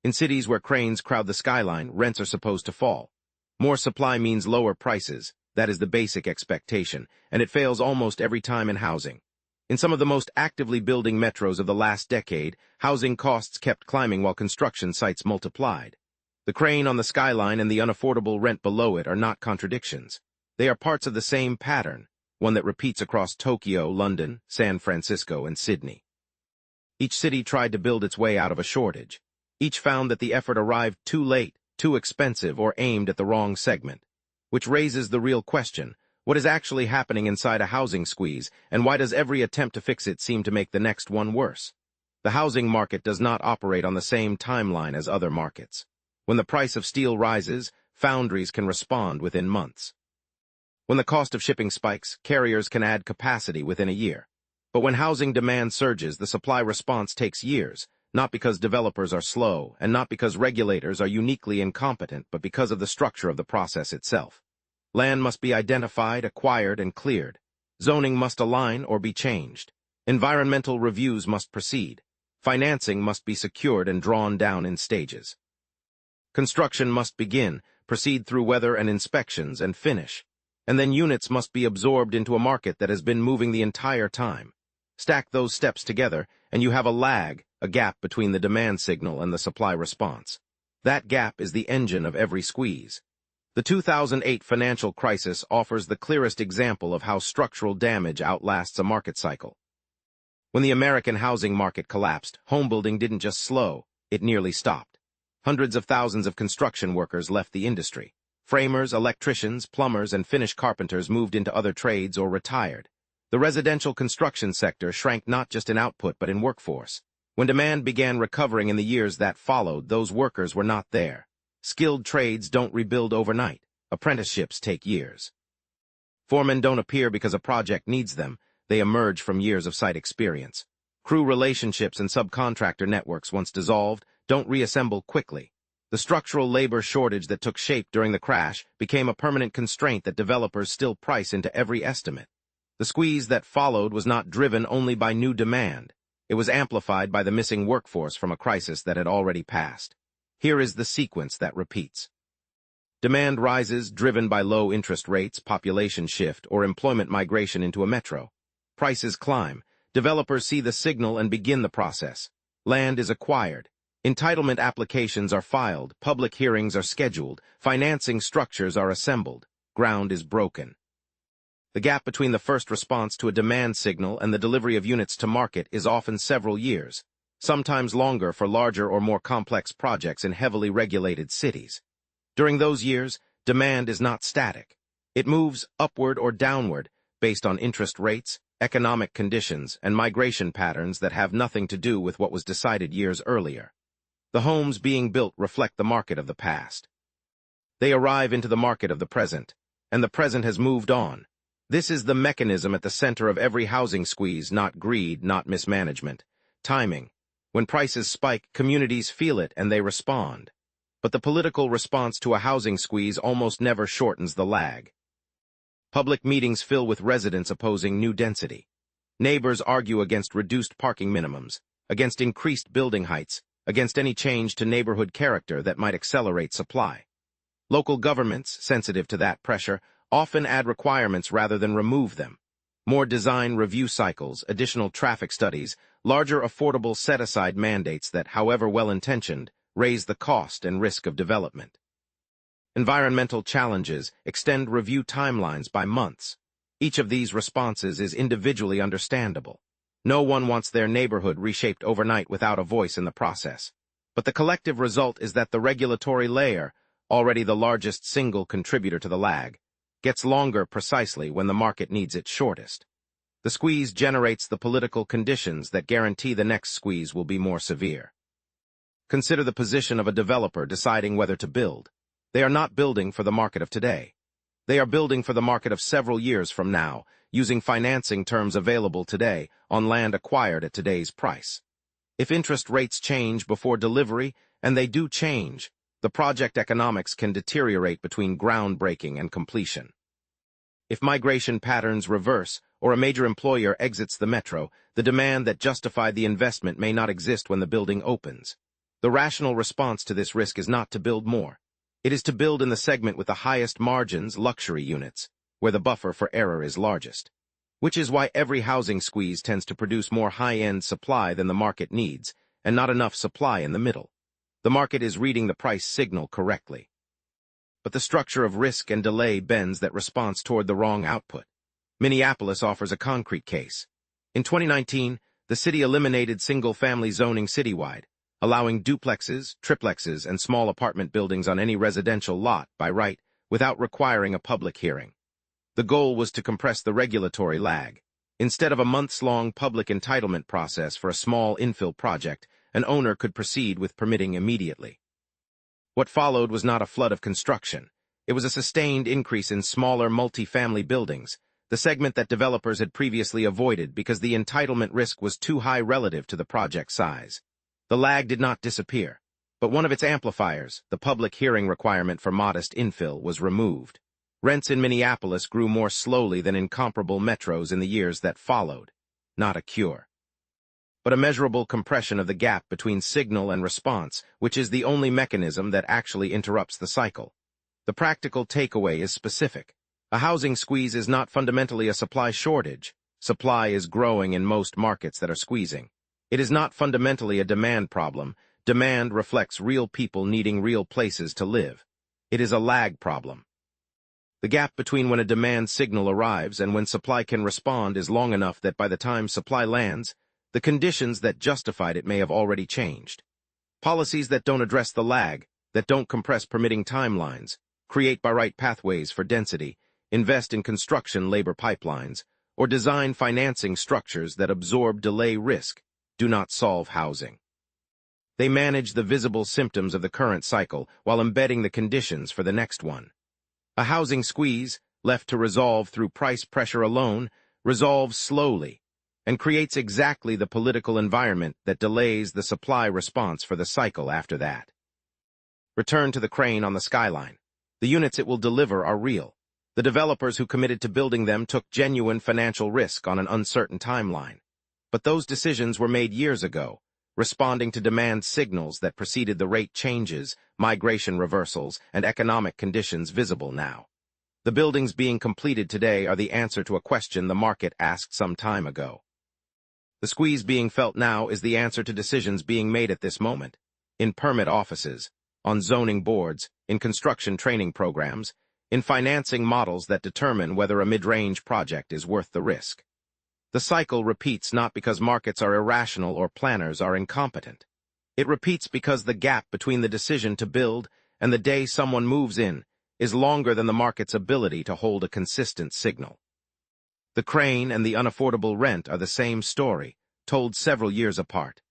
In cities where cranes crowd the skyline, rents are supposed to fall. More supply means lower prices. That is the basic expectation, and it fails almost every time in housing. In some of the most actively building metros of the last decade, housing costs kept climbing while construction sites multiplied. The crane on the skyline and the unaffordable rent below it are not contradictions. They are parts of the same pattern, one that repeats across Tokyo, London, San Francisco, and Sydney. Each city tried to build its way out of a shortage. Each found that the effort arrived too late, too expensive, or aimed at the wrong segment. Which raises the real question: what is actually happening inside a housing squeeze, and why does every attempt to fix it seem to make the next one worse? The housing market does not operate on the same timeline as other markets. When the price of steel rises, foundries can respond within months. When the cost of shipping spikes, carriers can add capacity within a year. But when housing demand surges, the supply response takes years, not because developers are slow, and not because regulators are uniquely incompetent, but because of the structure of the process itself. Land must be identified, acquired, and cleared. Zoning must align or be changed. Environmental reviews must proceed. Financing must be secured and drawn down in stages. Construction must begin, proceed through weather and inspections, and finish. And then units must be absorbed into a market that has been moving the entire time. Stack those steps together, and you have a lag, a gap between the demand signal and the supply response. That gap is the engine of every squeeze. The 2008 financial crisis offers the clearest example of how structural damage outlasts a market cycle. When the American housing market collapsed, homebuilding didn't just slow, it nearly stopped. Hundreds of thousands of construction workers left the industry. Framers, electricians, plumbers, and finish carpenters moved into other trades or retired. The residential construction sector shrank not just in output but in workforce. When demand began recovering in the years that followed, those workers were not there. Skilled trades don't rebuild overnight. Apprenticeships take years. Foremen don't appear because a project needs them. They emerge from years of site experience. Crew relationships and subcontractor networks, once dissolved, don't reassemble quickly. The structural labor shortage that took shape during the crash became a permanent constraint that developers still price into every estimate. The squeeze that followed was not driven only by new demand. It was amplified by the missing workforce from a crisis that had already passed. Here is the sequence that repeats. Demand rises, driven by low interest rates, population shift, or employment migration into a metro. Prices climb. Developers see the signal and begin the process. Land is acquired. Entitlement applications are filed. Public hearings are scheduled. Financing structures are assembled. Ground is broken. The gap between the first response to a demand signal and the delivery of units to market is often several years, sometimes longer for larger or more complex projects in heavily regulated cities. During those years, demand is not static. It moves upward or downward based on interest rates, economic conditions, and migration patterns that have nothing to do with what was decided years earlier. The homes being built reflect the market of the past. They arrive into the market of the present, and the present has moved on. This is the mechanism at the center of every housing squeeze, not greed, not mismanagement. Timing. When prices spike, communities feel it and they respond. But the political response to a housing squeeze almost never shortens the lag. Public meetings fill with residents opposing new density. Neighbors argue against reduced parking minimums, against increased building heights, against any change to neighborhood character that might accelerate supply. Local governments, sensitive to that pressure, often add requirements rather than remove them. More design review cycles, additional traffic studies, larger affordable set-aside mandates that, however well-intentioned, raise the cost and risk of development. Environmental challenges extend review timelines by months. Each of these responses is individually understandable. No one wants their neighborhood reshaped overnight without a voice in the process. But the collective result is that the regulatory layer, already the largest single contributor to the lag, gets longer precisely when the market needs it shortest. The squeeze generates the political conditions that guarantee the next squeeze will be more severe. Consider the position of a developer deciding whether to build. They are not building for the market of today. They are building for the market of several years from now, using financing terms available today on land acquired at today's price. If interest rates change before delivery, and they do change, the project economics can deteriorate between groundbreaking and completion. If migration patterns reverse or a major employer exits the metro, the demand that justified the investment may not exist when the building opens. The rational response to this risk is not to build more. It is to build in the segment with the highest margins, luxury units, where the buffer for error is largest. Which is why every housing squeeze tends to produce more high-end supply than the market needs, and not enough supply in the middle. The market is reading the price signal correctly. But the structure of risk and delay bends that response toward the wrong output. Minneapolis offers a concrete case. In 2019, the city eliminated single-family zoning citywide, allowing duplexes, triplexes, and small apartment buildings on any residential lot by right without requiring a public hearing. The goal was to compress the regulatory lag. Instead of a months-long public entitlement process for a small infill project, an owner could proceed with permitting immediately. What followed was not a flood of construction. It was a sustained increase in smaller multi-family buildings, the segment that developers had previously avoided because the entitlement risk was too high relative to the project size. The lag did not disappear, but one of its amplifiers, the public hearing requirement for modest infill, was removed. Rents in Minneapolis grew more slowly than in comparable metros in the years that followed. Not a cure, but a measurable compression of the gap between signal and response, which is the only mechanism that actually interrupts the cycle. The practical takeaway is specific. A housing squeeze is not fundamentally a supply shortage. Supply is growing in most markets that are squeezing. It is not fundamentally a demand problem. Demand reflects real people needing real places to live. It is a lag problem. The gap between when a demand signal arrives and when supply can respond is long enough that by the time supply lands, the conditions that justified it may have already changed. Policies that don't address the lag, that don't compress permitting timelines, create by right pathways for density, invest in construction labor pipelines, or design financing structures that absorb delay risk, do not solve housing. They manage the visible symptoms of the current cycle while embedding the conditions for the next one. A housing squeeze, left to resolve through price pressure alone, resolves slowly and creates exactly the political environment that delays the supply response for the cycle after that. Return to the crane on the skyline. The units it will deliver are real. The developers who committed to building them took genuine financial risk on an uncertain timeline. But those decisions were made years ago, responding to demand signals that preceded the rate changes, migration reversals, and economic conditions visible now. The buildings being completed today are the answer to a question the market asked some time ago. The squeeze being felt now is the answer to decisions being made at this moment, in permit offices, on zoning boards, in construction training programs, in financing models that determine whether a mid-range project is worth the risk. The cycle repeats not because markets are irrational or planners are incompetent. It repeats because the gap between the decision to build and the day someone moves in is longer than the market's ability to hold a consistent signal. The crane and the unaffordable rent are the same story, told several years apart.